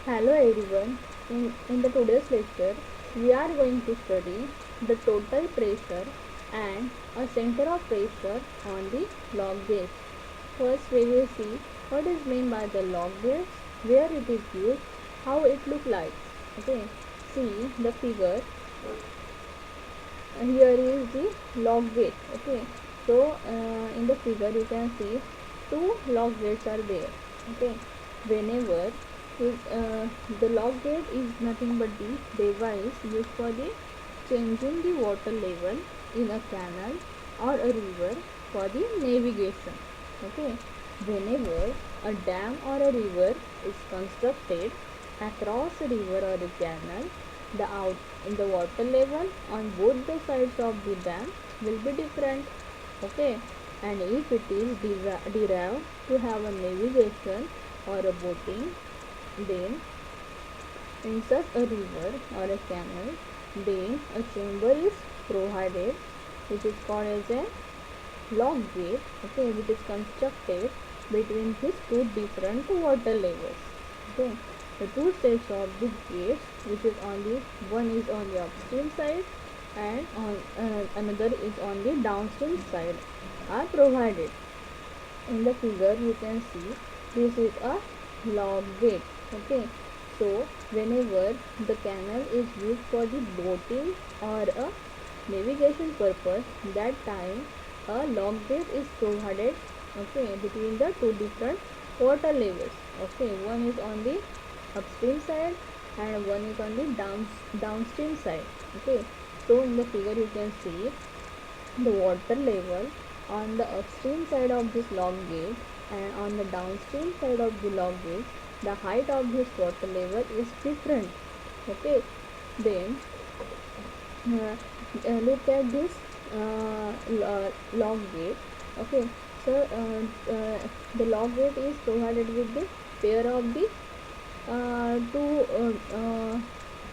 Hello everyone. In the today's lecture, we are going to study the total pressure and a center of pressure on the log gauge. First, we will see what is meant by the log gauge, where it is used, how it look like. Okay. See the figure. Here is the log gauge. Okay. So in the figure you can see two log gates are there. Okay. Whenever the log gate is nothing but the device used for the changing the water level in a canal or a river for the navigation. Okay. Whenever a dam or a river is constructed across a river or a canal, the water level on both the sides of the dam will be different. Okay. And if it is derived to have a navigation or a boating, then in such a river or a canal, then a chamber is provided which is called as a log gate, okay, which is constructed between these two different water levels. Okay. The two sets of the gates, which is on the one is on the upstream side and on another is on the downstream side, are provided. In the figure you can see this is a log gate. Okay. So whenever the canal is used for the boating or a navigation purpose, that time a log gate is provided, okay, between the two different water levels. Okay. One is on the upstream side and one is on the downstream side. Okay. So in the figure you can see the water level on the upstream side of this log gauge and on the downstream side of the log gauge, the height of this water level is different. Okay. Then look at this log gauge. Okay. So the log gauge is provided with the pair of the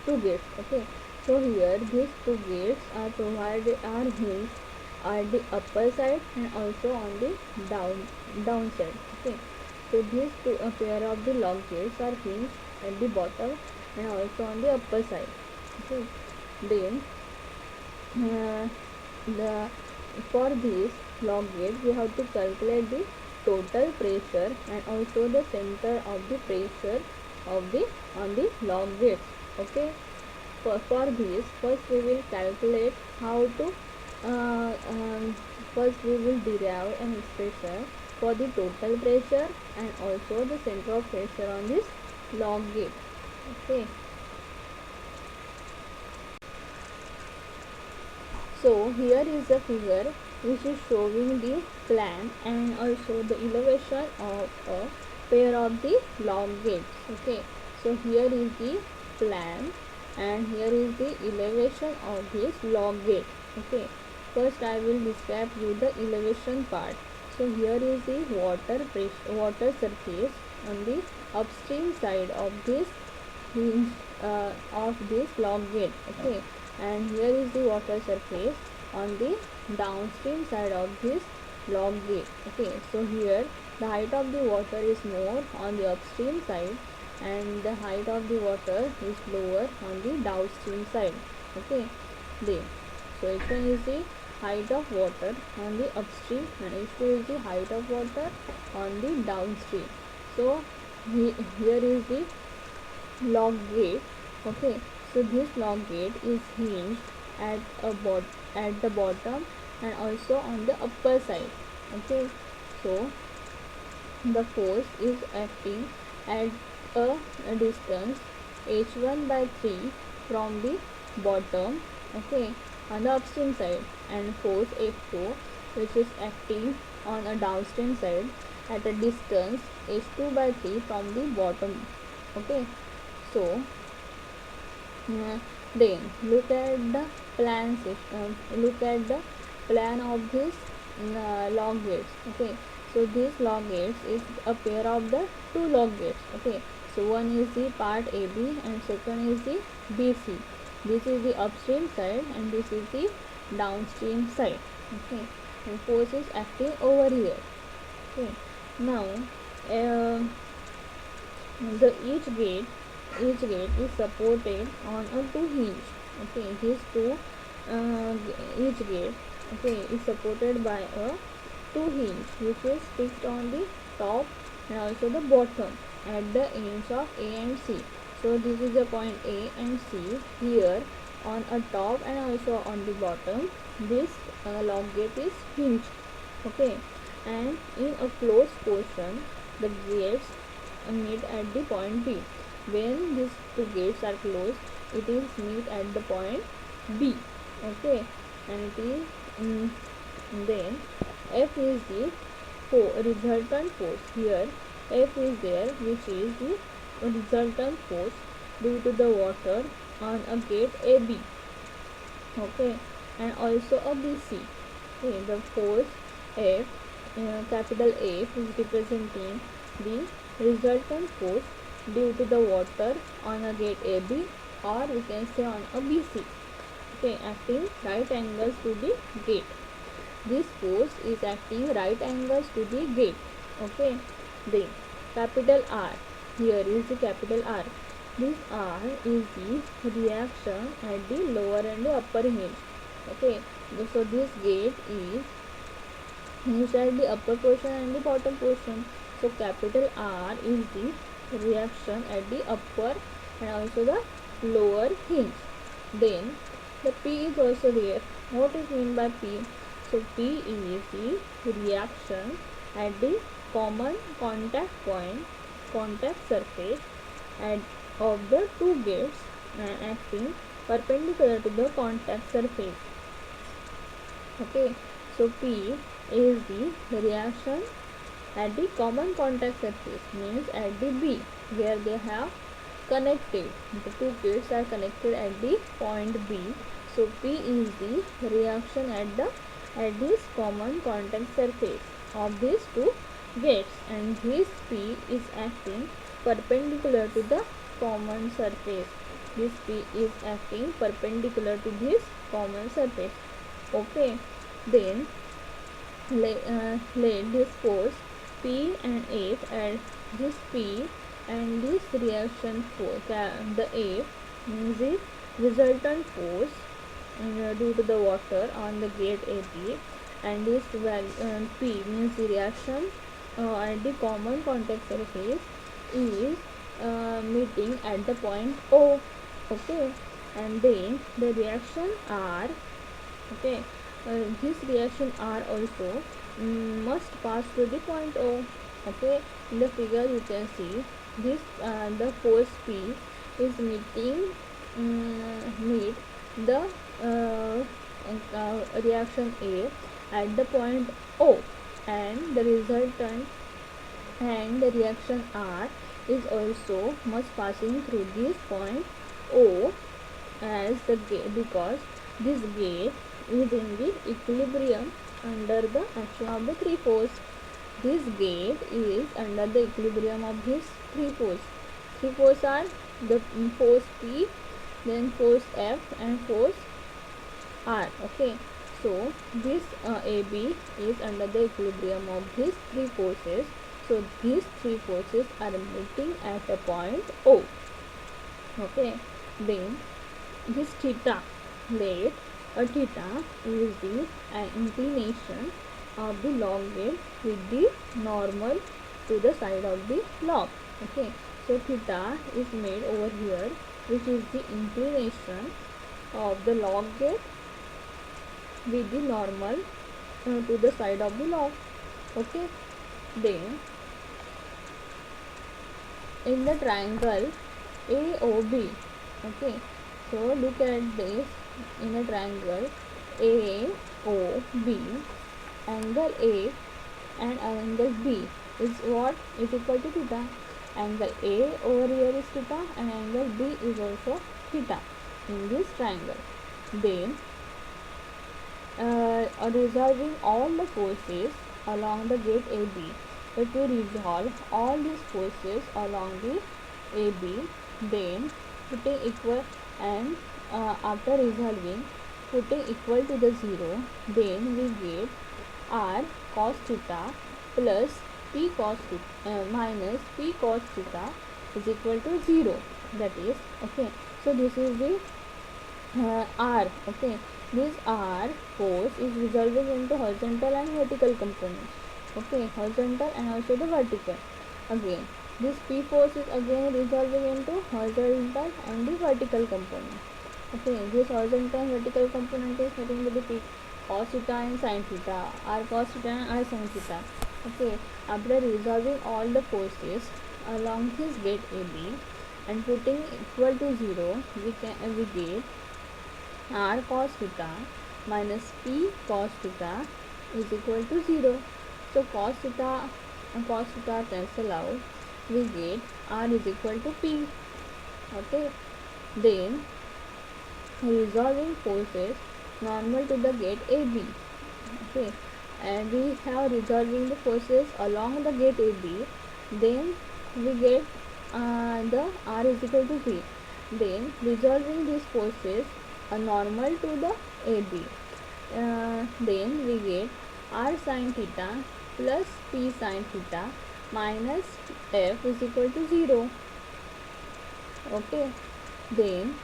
two gates. Okay. So here these two gates are provided are hinged at the upper side and also on the down side. Okay. So these two pair of the log gates are hinged at the bottom and also on the upper side. Okay. Then the for this log gauge we have to calculate the total pressure and also the center of the pressure of the on the log gauge. Okay. For this, first we will calculate how to uh, um, first we will derive an expression for the total pressure and also the center of pressure on this log gauge. Okay. So here is a figure which is showing the plan and also the elevation of a pair of the log gates. Okay. So here is the plan and here is the elevation of this log gate. Okay. First I will describe you the elevation part. So here is the water surface on the upstream side of this hinge of this log gate. Okay. And here is the water surface on the downstream side of this log gate. Okay. So here the height of the water is more on the upstream side and the height of the water is lower on the downstream side. Okay. Then so h1 is the height of water on the upstream and h2 is the height of water on the downstream. So here is the log gate. Okay. So this log gate is hinged at at the bottom and also on the upper side. Okay. So the force is acting at a distance h1 by 3 from the bottom, okay, on the upstream side, and force f2 which is acting on a downstream side at a distance h2 by 3 from the bottom. Okay. So then look at the plan system, look at the plan of this log gates. Okay. So this log gates is a pair of the two log gates. Okay. So one is the part AB and second is the BC. This is the upstream side and this is the downstream side. Okay. And force is acting over here. Okay. Now the each gate each gate is supported on a two hinge. Okay, these two each gate, okay, is supported by a two hinge which is fixed on the top and also the bottom at the ends of A and C. So this is the point A and C. Here on a top and also on the bottom, this lock gate is hinged. Okay, and in a closed portion, the gates meet at the point B. When these two gates are closed, it is meet at the point B. Okay, and it is then F is the resultant force. Here F is there, which is the resultant force due to the water on a gate AB. Okay, and also a BC. Okay, the force F, capital F, is representing the resultant force due to the water on a gate AB, or we can say on a BC. Okay, acting right angles to the gate. This force is acting right angles to the gate. Okay, then capital R. Here is the capital R. This R is the reaction at the lower and the upper hinge. Okay, so this gate is hinged at the upper portion and the bottom portion. So capital R is the reaction at the upper and also the lower hinge. Then the P is also there. What is meant by P? So P is the reaction at the common contact point, contact surface and of the two gates acting perpendicular to the contact surface. Okay, so P is the reaction at the common contact surface, means at the B where they have connected. The two gates are connected at the point B. So P is the reaction at this common contact surface of these two gates, and this P is acting perpendicular to the common surface. This P is acting perpendicular to this common surface. Okay, then let this force P and F and this P and this reaction force, the F means the resultant force due to the water on the gate AB, and this P means the reaction at the common contact surface is meeting at the point O. Okay, and then the reaction R. Okay, this reaction R also must pass to the point O. Okay, in the figure you can see this the force P is meet the reaction A at the point O, and the resultant and the reaction R is also must passing through this point O as the gate, because this gate is in the equilibrium under the action of the three force. This gate is under the equilibrium of these three force. Three force are the force P, then force F and force R. Okay, so this AB is under the equilibrium of these three forces. So these three forces are meeting at a point O. Okay, then this theta, let a theta is the inclination of the log gate with the normal to the side of the log. Okay, so theta is made over here, which is the inclination of the log gate with the normal to the side of the log. Okay, then in the triangle AOB, okay, so look at this. In a triangle AOB, angle A and angle B is what is equal to theta. Angle A over here is theta and angle B is also theta in this triangle. Then resolving all the forces along the gate AB, if we resolve all these forces along the AB, then putting equal and after resolving putting equal to the 0, then we get R cos theta plus P cos theta minus P cos theta is equal to 0. that is, okay. So this is the R, okay. This R force is resolving into horizontal and vertical components, okay, horizontal and also the vertical. Again, this P force is again resolving into horizontal and the vertical component. Okay, this horizontal and vertical component is nothing but the P cos theta and sin theta, R cos theta and R sin theta. Okay, after resolving all the forces along this gate AB and putting equal to 0, we get R cos theta minus P cos theta is equal to 0. So cos theta and cos theta cancel out. We get R is equal to P. Okay. Then resolving forces normal to the gate AB. Okay. And we have resolving the forces along the gate AB. Then we get the R is equal to P. Then resolving these forces normal to the AB. Then we get R sin theta plus P sin theta minus F is equal to 0. Okay. Then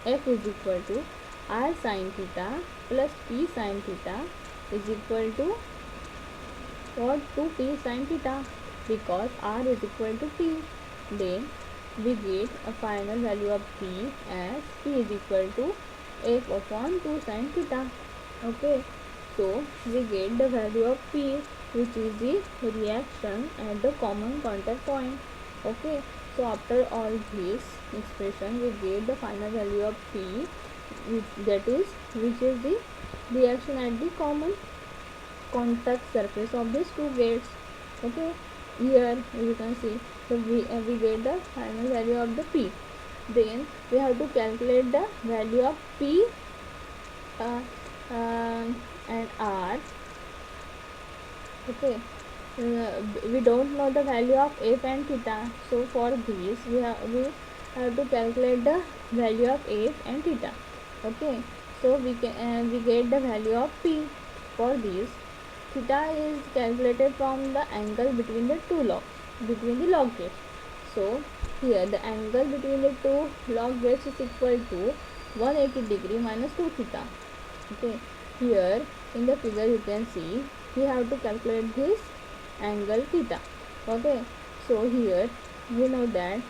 F is equal to R sin theta plus P sin theta is equal to what? To P sin theta, because R is equal to P. Then we get a final value of P as P is equal to F upon 2 sin theta. Okay, so we get the value of P, which is the reaction at the common contact point. Okay, so after all this expression, we get the final value of P, which is the reaction at the common contact surface of these two gates. Okay, here you can see, so we get the final value of the P. Then we have to calculate the value of P uh, and R. Okay, we don't know the value of F and theta, so for this we have to calculate the value of F and theta. Okay, so we get the value of P. For this, theta is calculated from the angle between the the log gates. So here the angle between the two log gates is equal to 180 degree minus 2 theta. Okay, here in the figure you can see we have to calculate this angle theta. Okay, so here we know that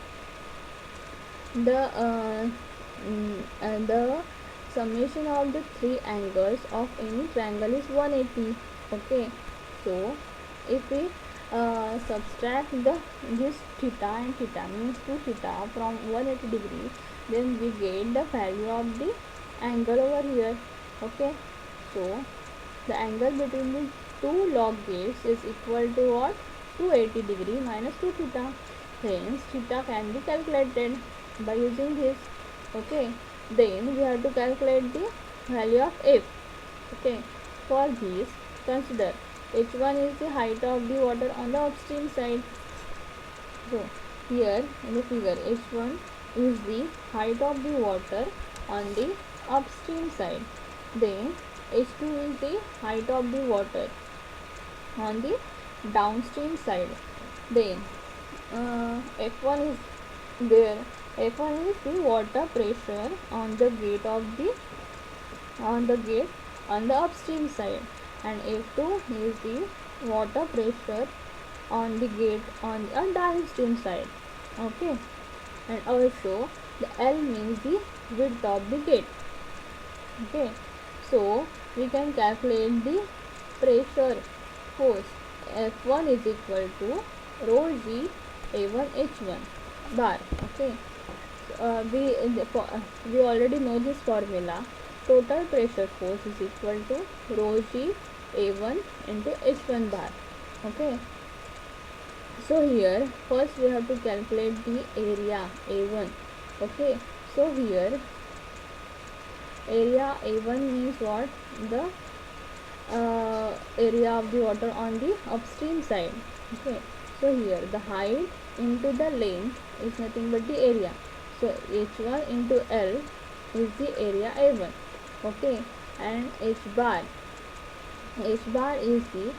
the summation of the three angles of any triangle is 180. Okay, so if we subtract this theta and theta means 2 theta from 180 degree, then we get the value of the angle over here. Okay, so the angle between the two log gates is equal to what? 280 degree minus 2 theta. Hence theta can be calculated by using this. Okay, then we have to calculate the value of F. Okay, for this consider h1 is the height of the water on the upstream side. So here in the figure, h1 is the height of the water on the upstream side. Then h2 is the height of the water on the downstream side. Then F1 is there. F1 is the water pressure on the gate on the upstream side, and F2 is the water pressure on the gate on the downstream side. Okay, and also the L means the width of the gate. Okay, so we can calculate the pressure force. F1 is equal to rho g A1 H1 bar. Okay, we already know this formula. Total pressure force is equal to rho g A1 into H1 bar. Okay, so here first we have to calculate the area A1. Okay, so here area A1 means what? The area of the water on the upstream side. Okay, so here the height into the length is nothing but the area. So H1 into L is the area A1. Okay, and H bar is the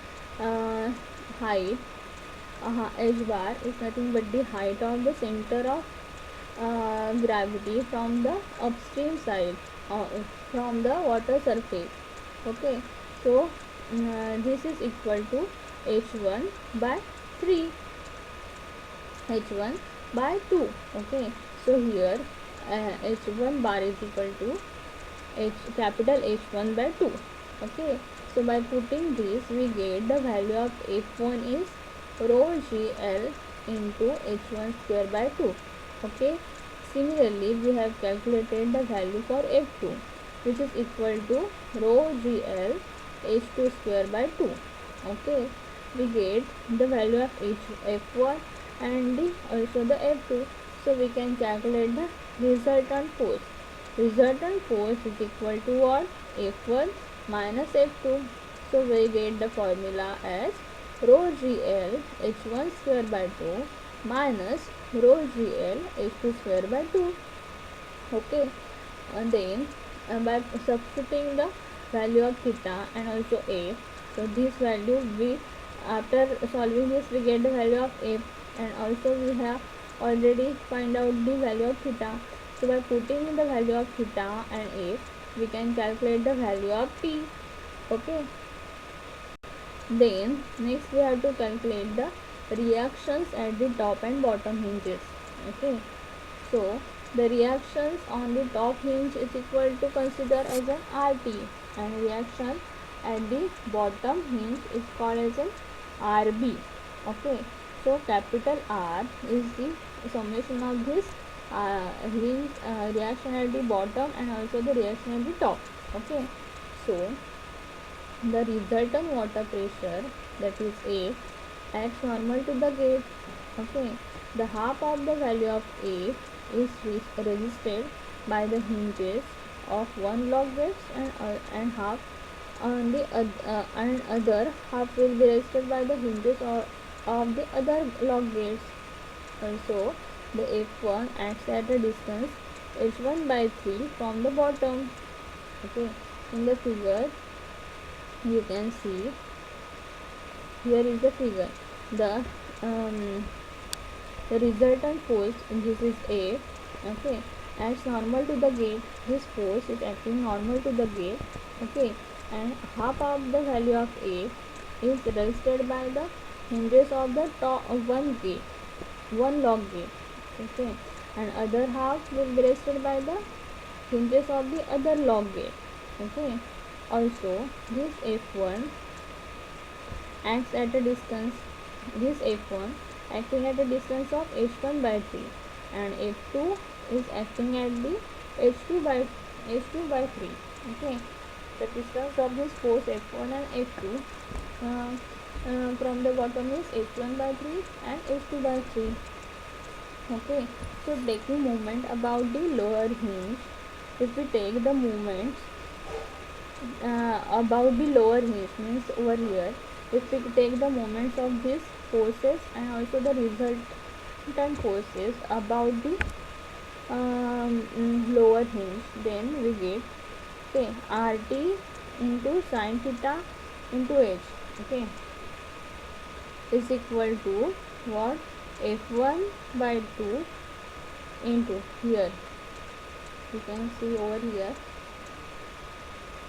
height H bar is nothing but the height of the center of gravity from the upstream side, uh, from the water surface. Okay, so this is equal to h1 by 3, h1 by 2. Okay, so here h1 bar is equal to capital H1 by 2. Okay, so by putting this we get the value of F1 is rho GL into H1 square by 2. Okay, similarly we have calculated the value for F2, which is equal to rho GL H2 square by 2. Okay, we get the value of F1 and also the F2, so we can calculate the resultant force. Resultant force is equal to what? F1 minus F2. So we get the formula as rho GL H1 square by 2 minus rho GL H2 square by 2. Okay, and then by substituting the value of theta and also F, so this value we, after solving this, we get the value of F, and also we have already find out the value of theta. So by putting in the value of theta and F, we can calculate the value of T. Okay, then next we have to calculate the reactions at the top and bottom hinges. Okay, so the reactions on the top hinge is equal to consider as an RT, and reaction at the bottom hinge is called as an RB. Okay, so capital R is the summation of this hinge reaction at the bottom and also the reaction at the top. Okay, so the resultant water pressure, that is A, acts normal to the gate. Okay, the half of the value of A is resisted by the hinges of one lock gates, and half on the and other half will be resisted by the hinges of the other lock gates. Also, the F1 acts at a distance h1 by 3 from the bottom. Okay, in the figure you can see, here is the figure, the um, the resultant force, this is A. Okay, acts normal to the gate, this force is acting normal to the gate. Okay, and half of the value of A is resisted by the hinges of the top of one gate, one lock gate. Okay, and other half will be resisted by the hinges of the other lock gate. Okay, also this F1 acts at a distance, this F1 acting at a distance of h1 by 3, and F2 is acting at the h2 by 3. Okay, the distance of this force F1 and F2 from the bottom is h1 by 3 and h2 by 3. Okay, so taking moment about the lower hinge, if we take the moments about the lower hinge, means over here, if we take the moments of these forces and also the resultant forces about the lower hinge, then we get, okay, RT into sin theta into H, okay, is equal to what? F1 by 2 into, here you can see over here.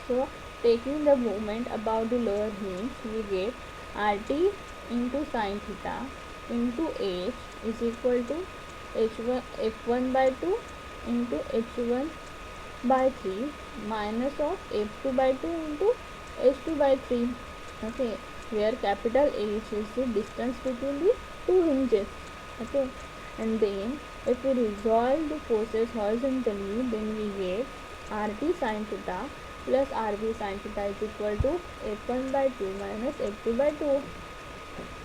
So taking the moment about the lower hinge, we get RT into sin theta into H is equal to H1 F1 by 2 into H1 by 3 minus of F2 by 2 into H2 by 3. Okay, where capital H is the distance between the two hinges. Okay, and then if we resolve the forces horizontally, then we get RT sin theta plus RB sin theta is equal to F1 by 2 minus F2 by 2.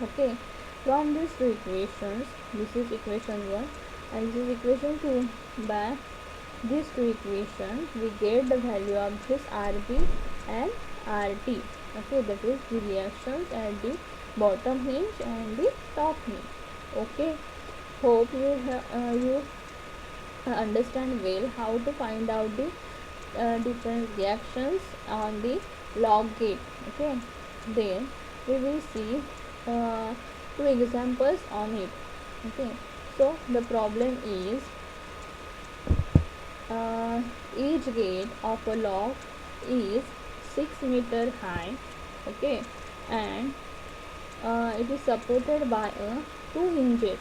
Okay, from these two equations, this is equation 1 and this is equation 2. By these two equations, we get the value of this RB and RT. Okay, that is the reactions at the bottom hinge and the top hinge. Okay, hope you understand well how to find out the different reactions on the log gate. Okay, then we will see two examples on it. Okay, so the problem is uh, each gate of a lock is 6 meter high. Okay, and it is supported by two hinges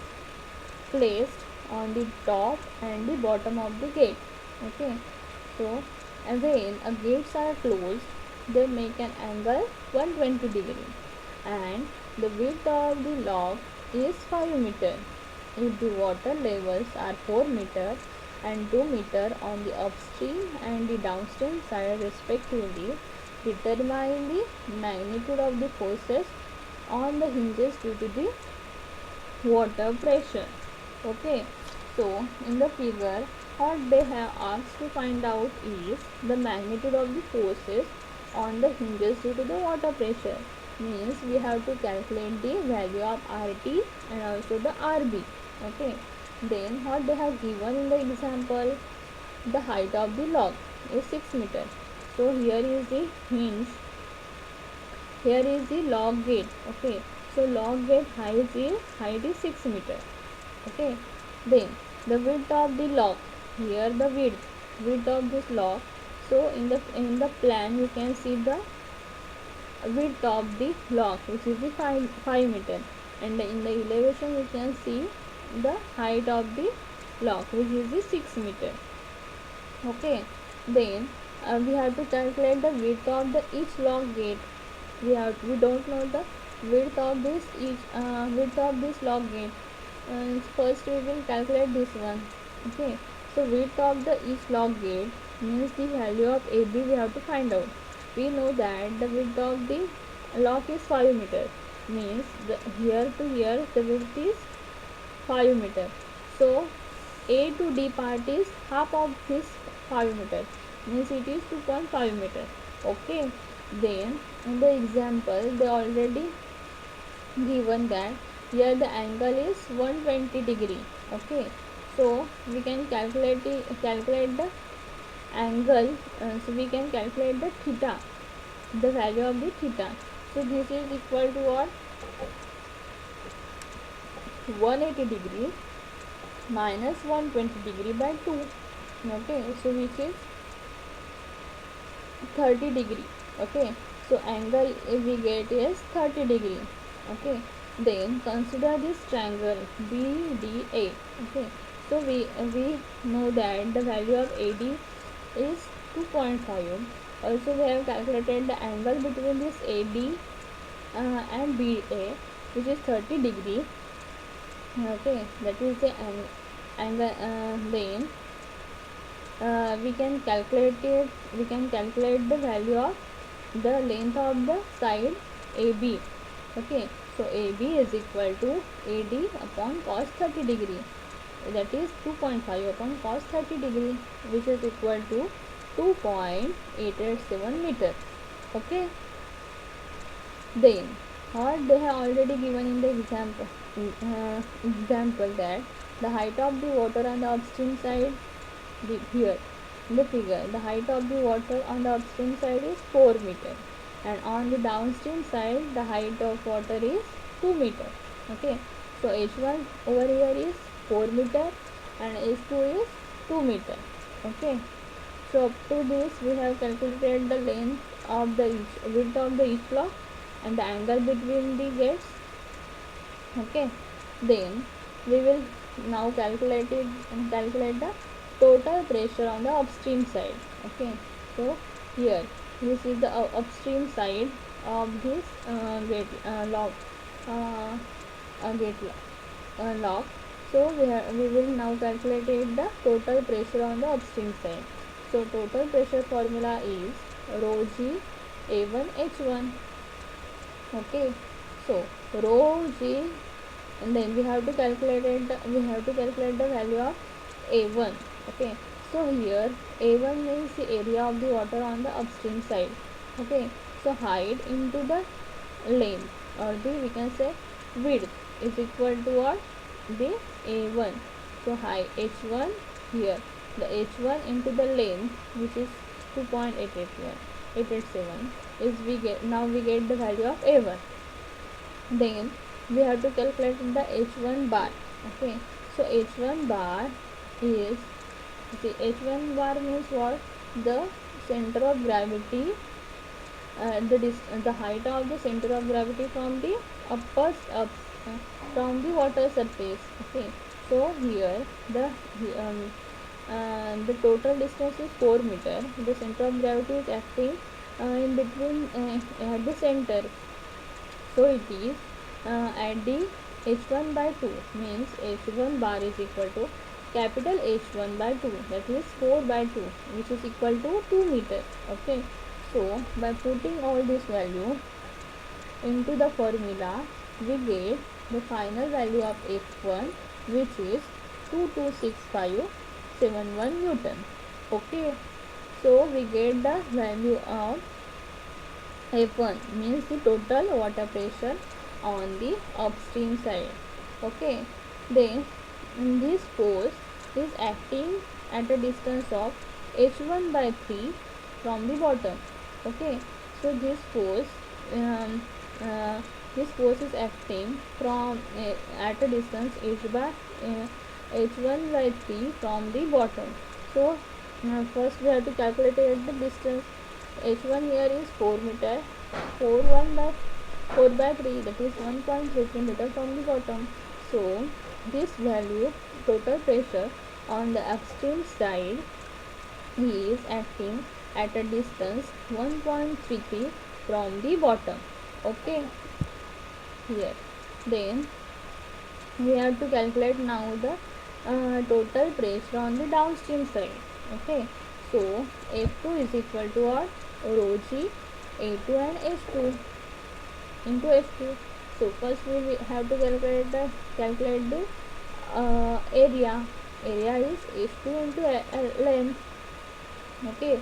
placed on the top and the bottom of the gate. Okay, so when a gates are closed they make an angle 120 degree, and the width of the lock is 5 meter if the water levels are 4 meter and 2 meter on the upstream and the downstream side respectively. Determine the magnitude of the forces on the hinges due to the water pressure. Okay, so in the figure what they have asked to find out is the magnitude of the forces on the hinges due to the water pressure. Means we have to calculate the value of RT and also the RB. Okay, then what they have given in the example, the height of the lock is 6 meter. So here is the hinge, here is the lock gate. Okay, so lock gate height is 6 meter. Okay, then the width of the lock, here the width of this lock. So in the plan you can see the width of the lock which is the 5 meter, and in the elevation you can see the height of the lock which is the 6 meter. Okay, then we have to calculate the width of the each lock gate. We don't know the width of this lock gate. First we will calculate this one. Okay, so width of the each lock gate means the value of AB we have to find out. We know that the width of the lock is 5 meter, means here to here the width is 5 meter. So A to D part is half of this 5 meter, means it is 2.5 meter. Okay, then in the example they already given that here the angle is 120 degree. Okay, so we can calculate the angle, so we can calculate the theta, the value of the theta. So this is equal to what, 180 degree minus 120 degree by 2. Okay, so which is 30 degree. Okay, so angle we get is 30 degree. Okay, then consider this triangle BDA. Okay, so we know that the value of AD is 2.5. Also we have calculated the angle between this AD and BA which is 30 degree. Okay, that is the angle. Then we can calculate the value of the length of the side AB. Okay, so AB is equal to AD upon cos 30 degree, that is 2.5 upon cos 30 degree, which is equal to 2.887 meter. Okay, then what they have already given in the example that the height of the water on the upstream side, here in the figure the height of the water on the upstream side is 4 meter, and on the downstream side the height of water is 2 meter. Okay, so H1 over here is 4 meter and H2 is 2 meter. Okay, so up to this we have calculated the length of the width of the each block and the angle between the gates. Okay, then we will now calculate the total pressure on the upstream side. Okay, so here this is the upstream side of this gate lock lock. So we will now calculate the total pressure on the upstream side. So total pressure formula is rho G A1 H1. Okay, so rho G, and then we have to calculate the value of A1. Okay, so here A1 means the area of the water on the upstream side. Okay, so height into the length, or we can say width, is equal to what, the A1. So height H1, here the H1 into the length which is 2.887 is we get the value of A1. Then we have to calculate the h1 bar. Okay, so h1 bar is, see, h1 bar means what? The center of gravity, the height of the center of gravity from the upper up from the water surface. Okay, so here the total distance is 4 meter. The center of gravity is acting in between at the center, so it is at the h1 by 2, means h1 bar is equal to capital H1 by 2, that is 4 by 2, which is equal to 2 meter. Okay, so by putting all this value into the formula, we get the final value of F1, which is 226571 Newton. Okay, so we get the value of F1, means the total water pressure on the upstream side. Okay, then this force is acting at a distance of h1 by 3 from the bottom. Okay, so um, uh, this force is acting from at a distance h1 by 3 from the bottom. So first we have to calculate the distance. h1 here is 4 meter. 4 by 3, that is 1.33 meter from the bottom. So this value, total pressure on the upstream side, is acting at a distance 1.33 from the bottom. Okay, here then we have to calculate now the total pressure on the downstream side. Okay, so F2 is equal to what? Rho G A2 and H2 into H2. So first we have to calculate the area. Area is H2 into length. Okay,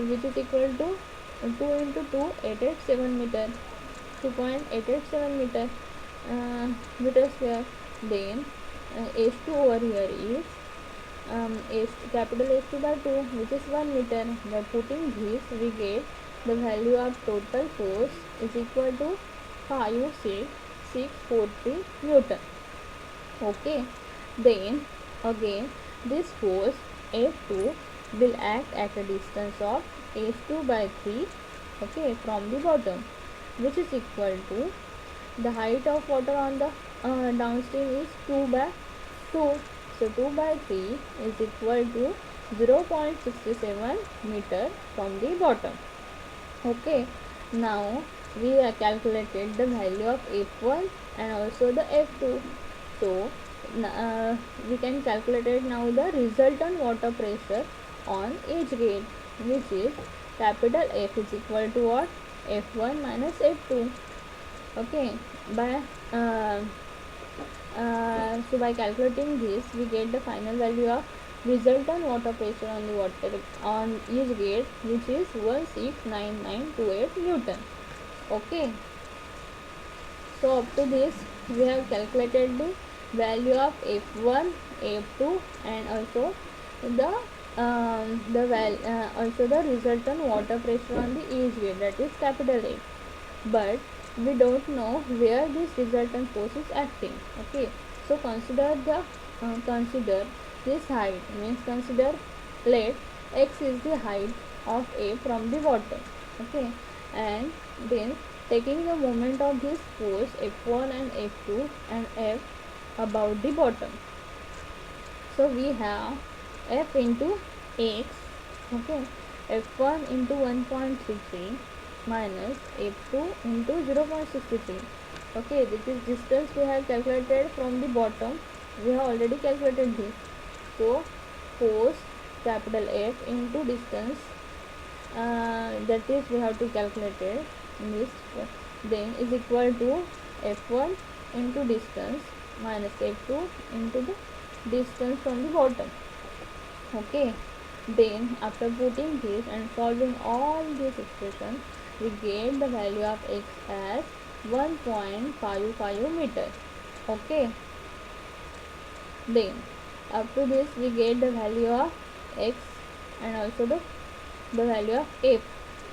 which is equal to 2 into 2, 887 meter, 2.887 meter meter square. Then H2 over here is capital H2 by 2, which is 1 meter. By putting this, we get the value of total force is equal to 56643 Newton. Okay, then again this force F2 will act at a distance of h2 by 3, okay, from the bottom, which is equal to the height of water on the downstream is 2 by 2. So 2 by 3 is equal to 0.67 meter from the bottom. Okay, now we have calculated the value of F1 and also the F2. So we can calculate now the resultant water pressure on each gate, which is capital F is equal to what? F1 minus F2. Okay, by so by calculating this, we get the final value of resultant water pressure on the water on each gate, which is 169928 Newton. Okay, so up to this we have calculated the value of F1, F2, and also the also the resultant water pressure on the each gate, that is capital A. But we don't know where this resultant force is acting. Okay, so consider this height, means consider let x is the height of A from the bottom. Okay, and then taking the moment of this force F1 and F2 and F about the bottom. So we have F into x, okay, F1 into 1.33 minus F2 into 0.63. Okay, this is distance we have calculated from the bottom. We have already calculated this. So force capital F into distance, that is we have to calculate it in this, then is equal to F1 into distance minus F2 into the distance from the bottom. Okay, then after putting this and solving all these expressions, we get the value of x as 1.55 meter. Okay, then after this we get the value of x and also the value of f,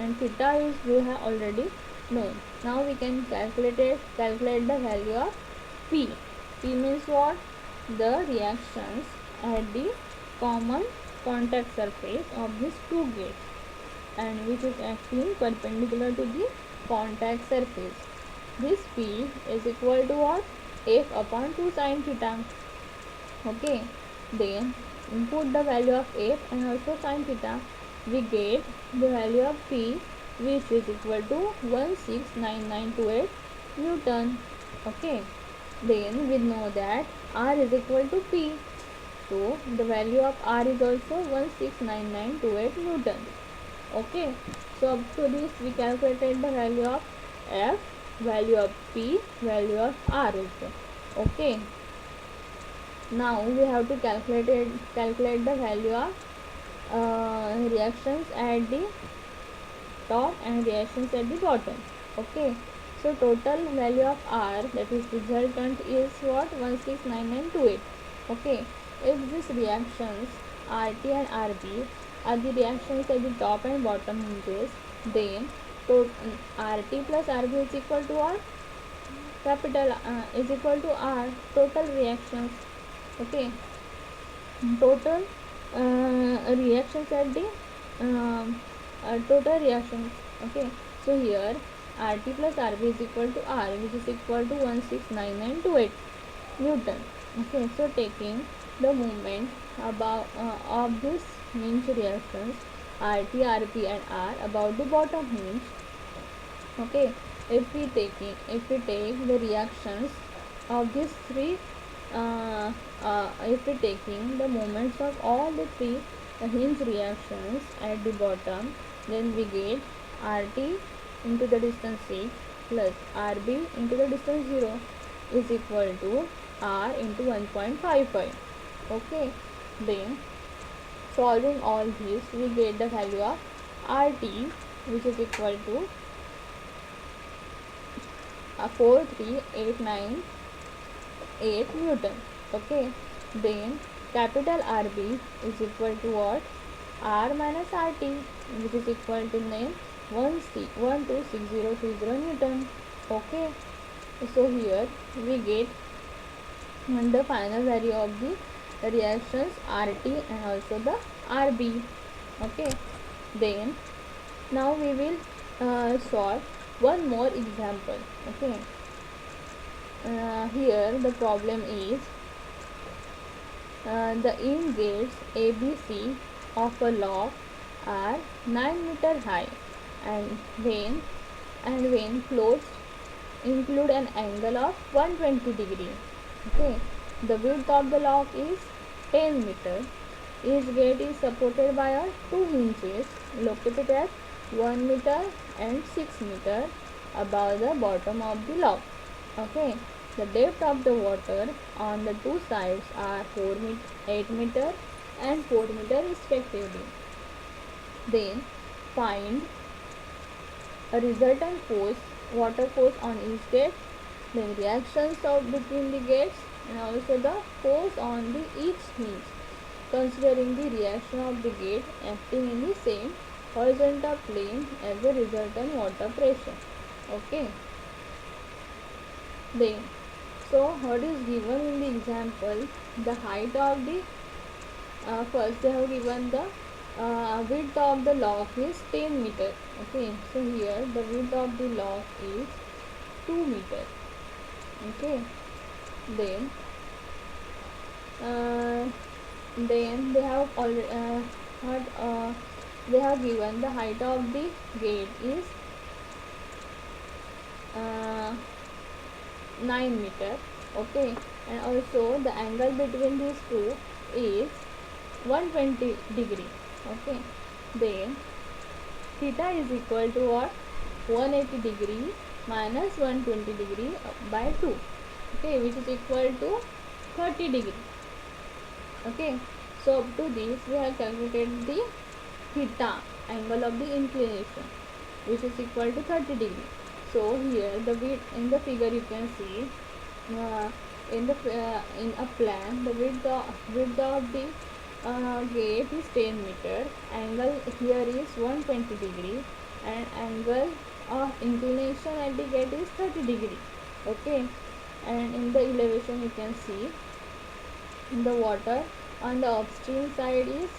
and theta is we have already known. Now we can calculate the value of P. P means what? The reactions at the common contact surface of these two gates, and which is acting perpendicular to the contact surface. This P is equal to what? F upon 2 sin theta. Okay, then input the value of F and also sin theta. We get the value of P, which is equal to 169928 Newton. Okay, then we know that R is equal to P, so the value of R is also 169928 Newton. Okay, so up to this we calculated the value of F, value of P, value of R also. Okay, now we have to calculate the value of reactions at the top and reactions at the bottom. Okay, so total value of R, that is resultant, is what? 169928. Okay, if these reactions RT and RB are the reactions at the top and bottom hinges, then RT plus RB is equal to what? Capital is equal to R, total reactions. Okay, total reactions at the total reactions. Okay, so here RT plus RB is equal to R, which is equal to 169928 Newton. Okay, so taking the moment about of this hinge reactions RT, RP and R about the bottom hinge. Okay, if we take the reactions of these three, if we taking the moments of all the three hinge reactions at the bottom, then we get RT into the distance 6 plus RB into the distance 0 is equal to R into 1.55. Okay, then solving all this, we get the value of RT, which is equal to 43898 Newton. Okay, then capital RB is equal to what? R minus RT, which is equal to 126020 Newton. Okay, so here we get the final value of the reactions RT and also the RB. Okay, then now we will solve one more example. Okay, here the problem is the in gates ABC of a lock are 9 meter high, and when closed include an angle of 120 degree. Okay, the width of the lock is 10 meter. Each gate is supported by a two hinges located at 1 meter and 6 meter above the bottom of the lock. Okay, the depth of the water on the two sides are 8 meter and 4 meter respectively. Then find a resultant force, water force on each gate, then reactions of between the gates, and also the force on the each hinge, considering the reaction of the gate acting in the same horizontal plane as the resultant water pressure. Okay, then so what is given in the example? The height of the first they have given the width of the lock is 10 meter. Okay, so here the width of the lock is 2 meter. Okay, then they have already they have given the height of the gate is 9 meter. Okay, and also the angle between these two is 120 degree. Okay, then theta is equal to what? 180 degree minus 120 degree by 2. Okay, which is equal to 30 degree. Okay, so up to this we have calculated the theta, angle of the inclination, which is equal to 30 degree. So here the width in the figure you can see in a plan the width of the gate is 10 meter, angle here is 120 degree, and angle of inclination at the gate is 30 degree. Okay, and in the elevation you can see the water on the upstream side is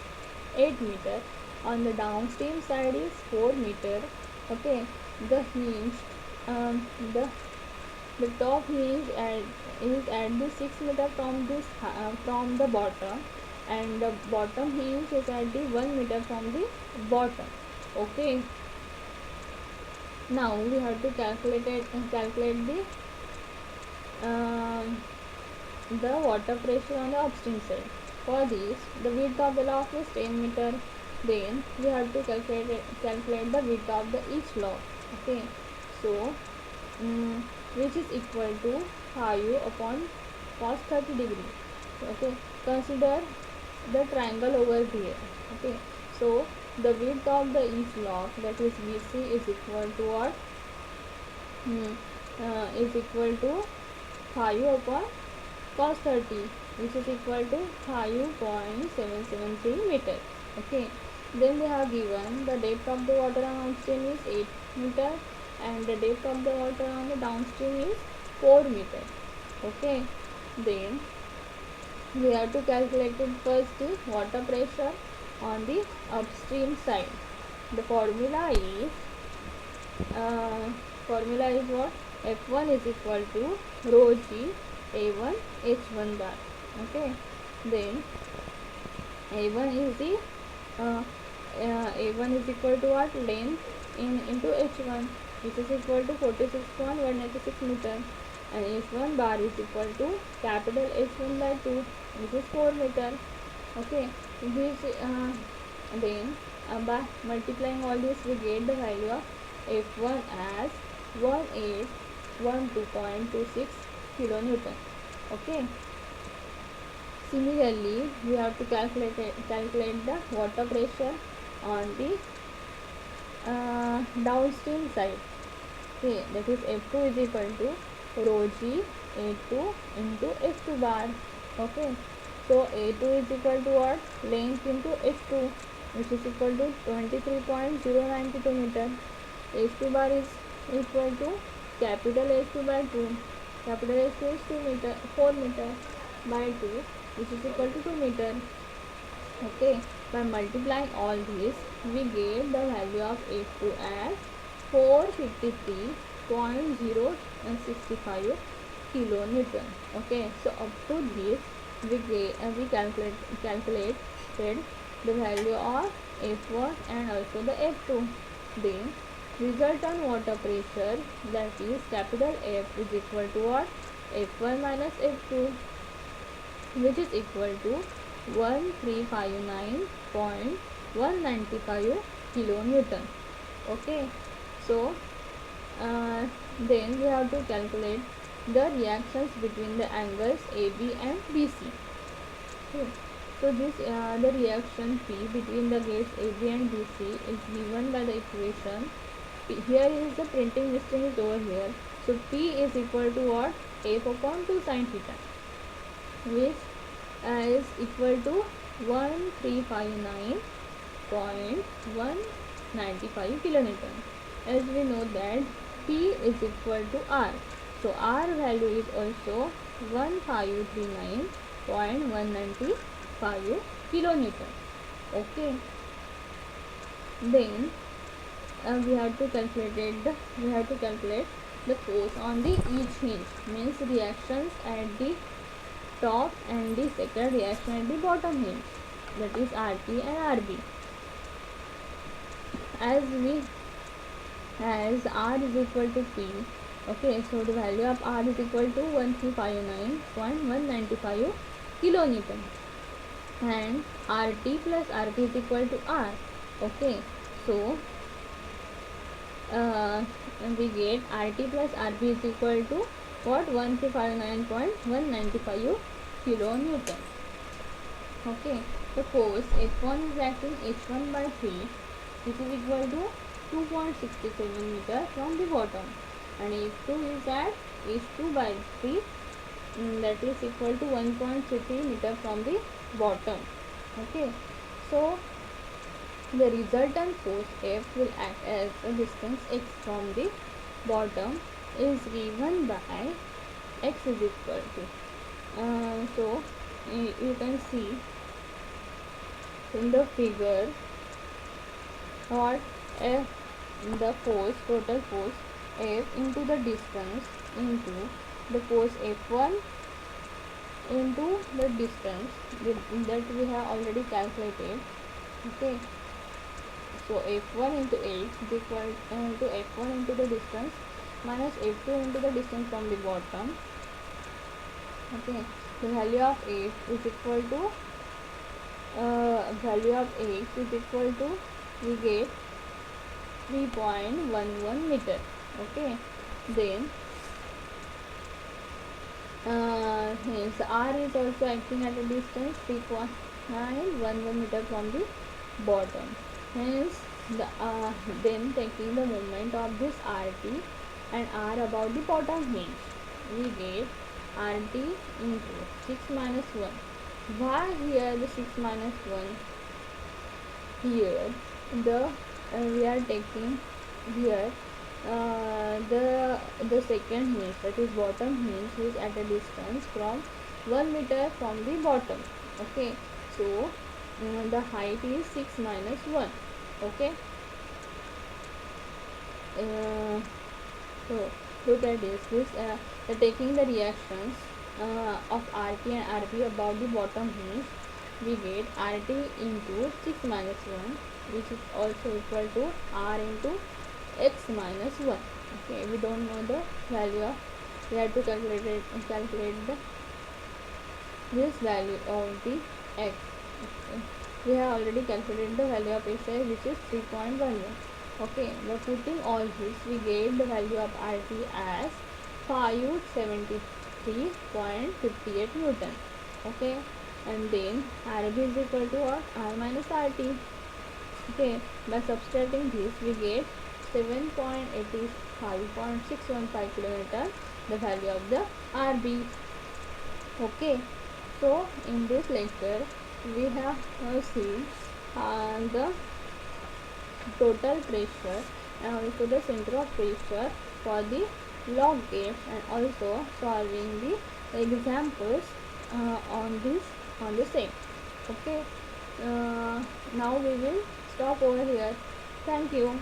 8 meter, on the downstream side is 4 meter. Okay, the hinge, um, the the top hinge is at the 6 meter from this from the bottom, and the bottom hinge is at the 1 meter from the bottom. Okay, now we have to calculate um, the water pressure on the upstream side. For this, the width of the lock is 10 meter. Then we have to calculate the width of the each lock. Okay, so which is equal to 5 upon cos 30 degree. Okay, consider the triangle over here. Okay, so the width of the each lock, that is VC, is equal to what? Is equal to 5 upon cos 30, which is equal to 5.773 meter. Okay, then they have given the depth of the water on upstream is 8 meter, and the depth of the water on the downstream is 4 meter. Okay, then we have to calculate it first the water pressure on the upstream side. The uh, formula is what? F1 is equal to rho g A1 H1 bar. Okay, then A1 is the A1 is equal to what? Length into H1, which is equal to 46.196 meter, and H1 bar is equal to capital H1 by 2, which is 4 meter. Okay, this then by multiplying all this we get the value of F1 as 1812.26 kilonewton. Okay, similarly we have to calculate the water pressure on the downstream side. Okay, that is F2 is equal to rho g A2 into F2 bar. Okay, so A2 is equal to what? Length into H2, which is equal to 23.092 meter. H2 bar is equal to capital H2 by 2. Capital H2 is 2 meter, 4 meter by 2, which is equal to 2 meter. Okay, by multiplying all these, we get the value of F2 as 453.065 kilonewton. Okay, so up to this we calculated the value of F1 and also the F2. Then resultant water pressure, that is capital F, is equal to what? F1 minus F2, which is equal to 1359.195 kilonewton. Okay, so then we have to calculate the reactions between the angles AB and BC. Okay. So this the reaction P between the gates AB and BC is given by the equation. Here is the printing mistake is over here. So P is equal to what? F upon 2 sin theta, which is equal to 1359.195 kilonewton. As we know that P is equal to R, so R value is also 1539.195 kilonewton. Okay, then we have to calculate the force on the each hinge, means reactions at the top and the second reaction at the bottom hinge, that is RT and RB. As R is equal to P. Okay, so the value of R is equal to 1359.195 kilonewton, and RT plus RB is equal to R. Okay, so we get RT plus RB is equal to what? 1359.195 kilonewton. Okay, the force F1 is acting H1 by 3, which is equal to 2.67 meter from the bottom, and F2 is at H2 by 3, that is equal to 1.33 meter from the bottom. Okay, so The resultant force F will act as the distance x from the bottom is given by x is equal to. So you can see in the figure what F, the force, total force F into the distance into the force F1 into the distance that we have already calculated. Okay, so F1 into x is equal to F1 into the distance minus F2 into the distance from the bottom. Okay, the value of F is equal to value of x is equal to, we get 3.11 meter. Okay, then hence r is also acting at a distance 3.911 meter from the bottom. Hence the then taking the moment of this rt and r about the bottom hinge, we get rt into 6 minus 1. Why here the 6 minus 1? Here the we are taking here the second hinge, that is bottom hinge, is at a distance from 1 meter from the bottom. Okay, so the height is 6 minus 1. Okay, so look at this taking the reactions of RT and RB about the bottom hinge, we get RT into 6 minus 1, which is also equal to R into x minus 1. Okay, we don't know the value of, we have to calculate this value of the x. Okay, we have already calculated the value of x, which is 3.11. Okay, by putting all this, we get the value of RT as 573.58 Newton. Okay, and then RB is equal to what? R minus RT. Okay, by subtracting this, we get 7.85.615 kilometer, the value of the RB. Okay, so in this lecture we have seen the total pressure and also the center of pressure for the log gates, and also solving the examples on the same. Okay, now we will stop over here. Thank you.